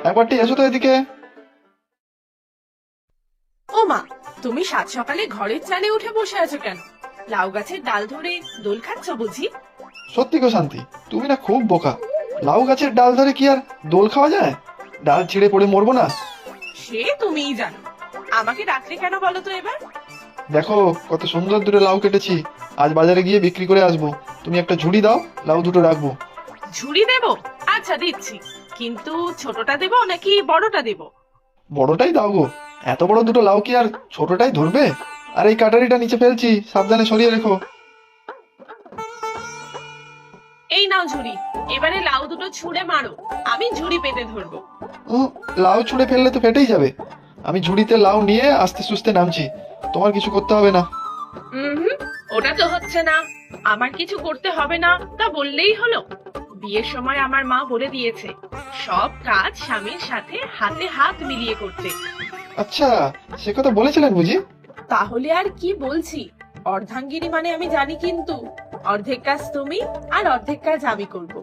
একবারটি এসো তো এদিকে। ও মা, তুমি সাত সকালে ঘরের চালে উঠে বসে আছো কেন? লাউ গাছের ডাল ধরে দোল খাচ্ছ বুঝি? সত্যি গো শান্তি, তুমি না খুব বোকা। লাউ গাছের ডাল ধরে কি আর দোল খাওয়া যায়? ডাল ছিঁড়ে পড়ে মরবো না? সে তুমিই জানো। আমাকে ডাকলে কেন বলো তো এবার? দেখো কত সুন্দর দুটো লাউ কেটেছি, আজ বাজারে গিয়ে বিক্রি করে আসবো। তুমি একটা ঝুড়ি দাও, লাউ দুটো রাখবো। ঝুড়ি দেবো? আচ্ছা দিচ্ছি, কিন্তু ছোটটা দেবো নাকি বড়টা দেবো? বড়টাই দাও গো, এত বড় দুটো লাউ কি আর ছোটটাই ধরবে? আর এই কাটারিটা নিচে ফেলছি, সাবধানে সরিয়ে রেখো। এই নাও ঝুড়ি, এবারে লাউ দুটো ছুঁড়ে মারো, আমি ঝুড়ি পেতে ধরবো। লাউ ছুঁড়ে ফেললে তো ফেটেই যাবে। আমি ঝুড়িতে লাউ নিয়ে আস্তে সুস্তে নামছি, তোমার কিছু করতে হবে না। হুম, ওটা তো হচ্ছে না। আমার কিছু করতে হবে না তা বললেই হলো? বিয়ের সময় আমার মা বলে দিয়েছে সব কাজ স্বামীর সাথে হাতে হাত মিলিয়ে করতে। আচ্ছা, সে কথা বলেছিলেন বুঝি? তাহলে আর কি বলছি, অর্ধাঙ্গিনী মানে আমি জানি, কিন্তু অর্ধেক কাজ তুমি আর অর্ধেক কাজ আমি করব।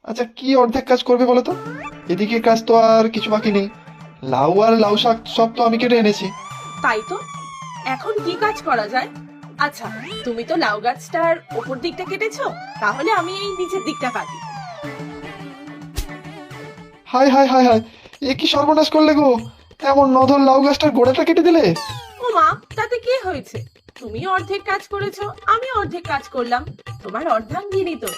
আচ্ছা, কি অর্ধেক কাজ করবে বলো তো? এদিকে কাজ তো আর কিছু বাকি নেই। লাউ আর লাউ শাক সব তো আমি কেটে এনেছি। তাই তো, এখন কি কাজ করা যায়? আচ্ছা, তুমি তো লাউ গাছটার উপর দিকটা কেটেছো, তাহলে আমি এই নিচের দিকটা কাটি। হায় হায় হায় হায়, এ কি সর্বনাশ করলে গো! এমন নধর লাউ গাছটার গোড়াটা কেটে দিলে। ও মা, তাতে কি হয়েছে? তুমি অর্ধেক কাজ করেছো, আমি অর্ধেক কাজ করলাম। তোমার অর্ধাঙ্গিনী তো।